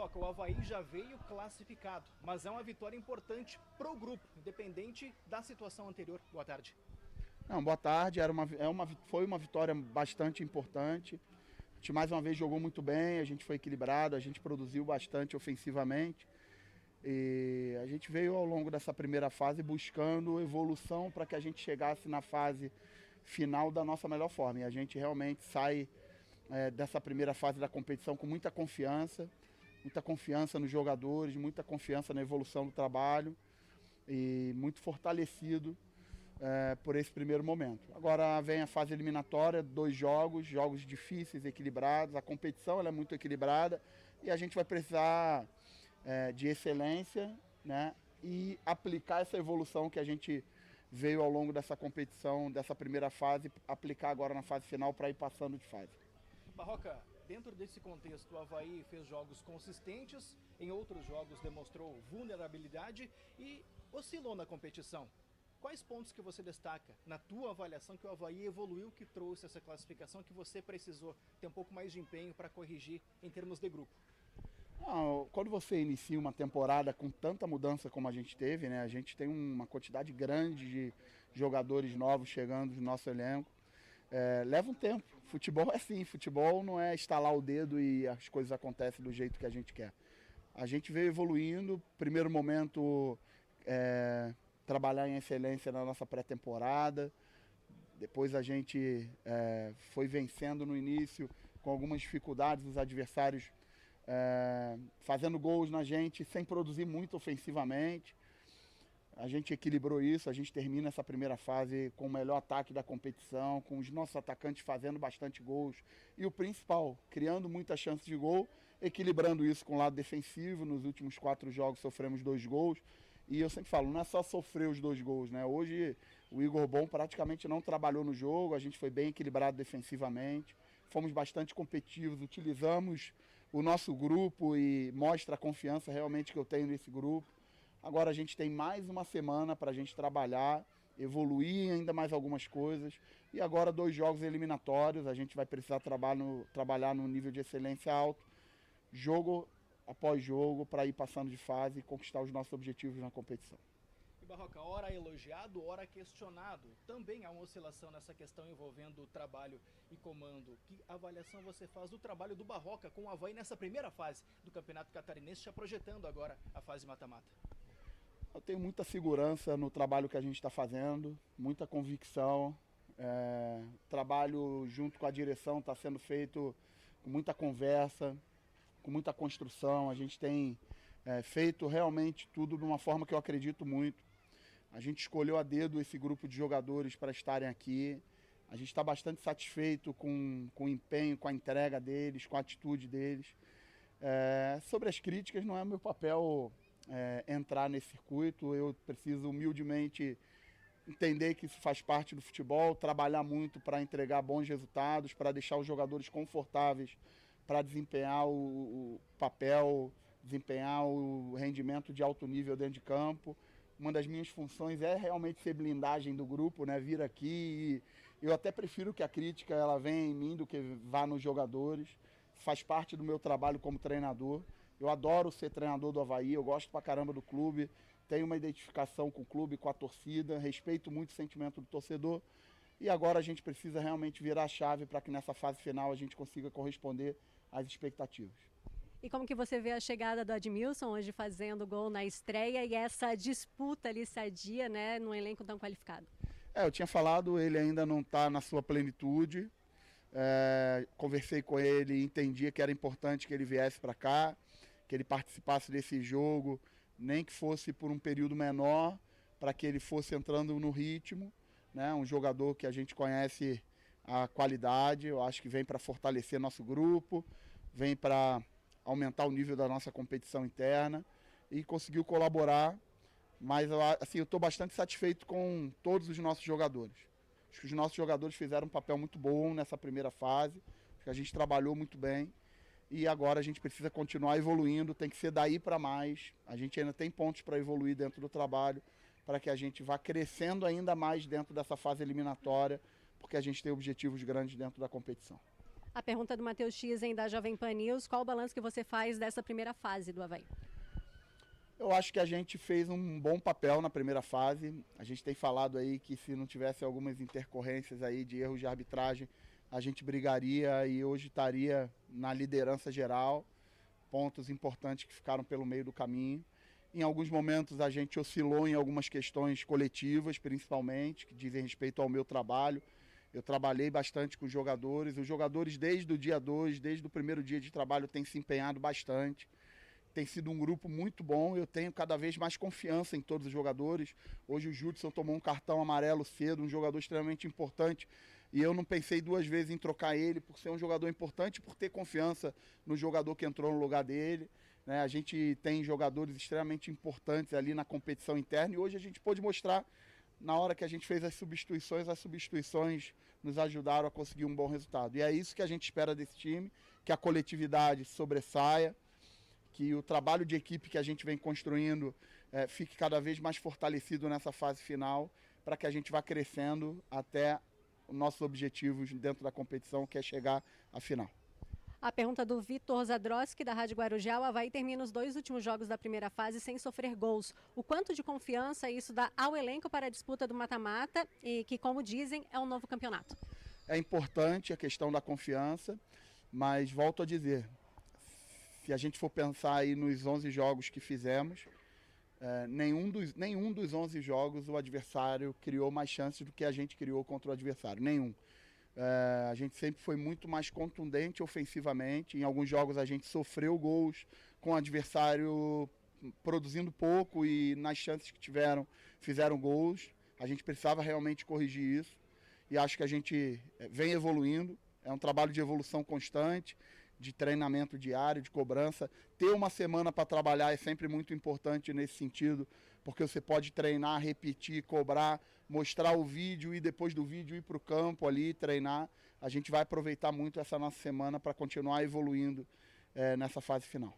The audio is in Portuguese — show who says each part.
Speaker 1: Barroca, o Avaí já veio classificado, mas é uma vitória importante para o grupo, independente da situação anterior. Boa tarde.
Speaker 2: Não, boa tarde. Foi uma vitória bastante importante. A gente mais uma vez jogou muito bem, a gente foi equilibrado, a gente produziu bastante ofensivamente. E a gente veio ao longo dessa primeira fase buscando evolução para que a gente chegasse na fase final da nossa melhor forma. E a gente realmente sai dessa primeira fase da competição com muita confiança nos jogadores, muita confiança na evolução do trabalho e muito fortalecido por esse primeiro momento. Agora vem a fase eliminatória, 2 jogos difíceis, equilibrados. A competição ela é muito equilibrada e a gente vai precisar de excelência, né, e aplicar essa evolução que a gente veio ao longo dessa competição, dessa primeira fase, aplicar agora na fase final para ir passando de fase.
Speaker 1: Barroca, dentro desse contexto, o Avaí fez jogos consistentes, em outros jogos demonstrou vulnerabilidade e oscilou na competição. Quais pontos que você destaca na tua avaliação que o Avaí evoluiu, que trouxe essa classificação, que você precisou ter um pouco mais de empenho para corrigir em termos de grupo?
Speaker 2: Quando você inicia uma temporada com tanta mudança como a gente teve, né, a gente tem uma quantidade grande de jogadores novos chegando no nosso elenco. Leva um tempo. Futebol é assim, futebol não é estalar o dedo e as coisas acontecem do jeito que a gente quer. A gente veio evoluindo, primeiro momento trabalhar em excelência na nossa pré-temporada, depois a gente foi vencendo no início com algumas dificuldades, os adversários fazendo gols na gente sem produzir muito ofensivamente. A gente equilibrou isso, a gente termina essa primeira fase com o melhor ataque da competição, com os nossos atacantes fazendo bastante gols e o principal, criando muitas chances de gol, equilibrando isso com o lado defensivo. Nos últimos 4 jogos sofremos 2 gols e eu sempre falo, não é só sofrer os 2 gols, né? Hoje o Igor Bom praticamente não trabalhou no jogo, a gente foi bem equilibrado defensivamente, fomos bastante competitivos, utilizamos o nosso grupo e mostra a confiança realmente que eu tenho nesse grupo. Agora a gente tem mais uma semana para a gente trabalhar, evoluir ainda mais algumas coisas. E agora 2 jogos eliminatórios, a gente vai precisar trabalhar no nível de excelência alto, jogo após jogo, para ir passando de fase e conquistar os nossos objetivos na competição.
Speaker 1: E Barroca, ora elogiado, ora questionado. Também há uma oscilação nessa questão envolvendo trabalho e comando. Que avaliação você faz do trabalho do Barroca com o Avaí nessa primeira fase do Campeonato Catarinense, já projetando agora a fase mata-mata?
Speaker 2: Eu tenho muita segurança no trabalho que a gente está fazendo, muita convicção. O trabalho junto com a direção está sendo feito com muita conversa, com muita construção. A gente tem feito realmente tudo de uma forma que eu acredito muito. A gente escolheu a dedo esse grupo de jogadores para estarem aqui. A gente está bastante satisfeito com o empenho, com a entrega deles, com a atitude deles. Sobre as críticas, não é meu papel entrar nesse circuito. Eu preciso humildemente entender que isso faz parte do futebol, trabalhar muito para entregar bons resultados, para deixar os jogadores confortáveis para desempenhar o papel, desempenhar o rendimento de alto nível dentro de campo. Uma das minhas funções é realmente ser blindagem do grupo, né? Vir aqui e eu até prefiro que a crítica ela venha em mim do que vá nos jogadores. Faz parte do meu trabalho como treinador. Eu adoro ser treinador do Avaí, eu gosto pra caramba do clube, tenho uma identificação com o clube, com a torcida, respeito muito o sentimento do torcedor. E agora a gente precisa realmente virar a chave para que nessa fase final a gente consiga corresponder às expectativas.
Speaker 3: E como que você vê a chegada do Admilson hoje fazendo gol na estreia e essa disputa ali sadia, né, num elenco tão qualificado?
Speaker 2: Eu tinha falado, ele ainda não está na sua plenitude. Conversei com ele, entendia que era importante que ele viesse para cá, que ele participasse desse jogo, nem que fosse por um período menor, para que ele fosse entrando no ritmo, né? Um jogador que a gente conhece a qualidade, eu acho que vem para fortalecer nosso grupo, vem para aumentar o nível da nossa competição interna e conseguiu colaborar, mas assim, eu estou bastante satisfeito com todos os nossos jogadores. Acho que os nossos jogadores fizeram um papel muito bom nessa primeira fase, acho que a gente trabalhou muito bem e agora a gente precisa continuar evoluindo, tem que ser daí para mais. A gente ainda tem pontos para evoluir dentro do trabalho, para que a gente vá crescendo ainda mais dentro dessa fase eliminatória, porque a gente tem objetivos grandes dentro da competição.
Speaker 3: A pergunta do Matheus Chizen, da Jovem Pan News: qual o balanço que você faz dessa primeira fase do Avaí?
Speaker 2: Eu acho que a gente fez um bom papel na primeira fase. A gente tem falado aí que se não tivesse algumas intercorrências aí de erros de arbitragem, a gente brigaria e hoje estaria na liderança geral. Pontos importantes que ficaram pelo meio do caminho. Em alguns momentos a gente oscilou em algumas questões coletivas, principalmente, que dizem respeito ao meu trabalho. Eu trabalhei bastante com os jogadores. Os jogadores desde o dia 2, desde o primeiro dia de trabalho, têm se empenhado bastante. Tem sido um grupo muito bom, eu tenho cada vez mais confiança em todos os jogadores. Hoje o Judson tomou um cartão amarelo cedo, um jogador extremamente importante, e eu não pensei duas vezes em trocar ele por ser um jogador importante, por ter confiança no jogador que entrou no lugar dele. Né? A gente tem jogadores extremamente importantes ali na competição interna, e hoje a gente pôde mostrar, na hora que a gente fez as substituições nos ajudaram a conseguir um bom resultado. E é isso que a gente espera desse time, que a coletividade sobressaia, que o trabalho de equipe que a gente vem construindo fique cada vez mais fortalecido nessa fase final, para que a gente vá crescendo até os nossos objetivos dentro da competição, que é chegar à final.
Speaker 3: A pergunta do Vitor Zadroski, da Rádio Guarujá: o Avaí termina os 2 últimos jogos da primeira fase sem sofrer gols. O quanto de confiança isso dá ao elenco para a disputa do mata-mata e que, como dizem, é um novo campeonato?
Speaker 2: É importante a questão da confiança, mas volto a dizer, se a gente for pensar aí nos 11 jogos que fizemos, nenhum dos 11 jogos o adversário criou mais chances do que a gente criou contra o adversário, nenhum. A gente sempre foi muito mais contundente ofensivamente. Em alguns jogos a gente sofreu gols com o adversário produzindo pouco e nas chances que tiveram fizeram gols. A gente precisava realmente corrigir isso e acho que a gente vem evoluindo. É um trabalho de evolução constante, de treinamento diário, de cobrança. Ter uma semana para trabalhar é sempre muito importante nesse sentido, porque você pode treinar, repetir, cobrar, mostrar o vídeo e depois do vídeo ir para o campo ali, treinar. A gente vai aproveitar muito essa nossa semana para continuar evoluindo nessa fase final.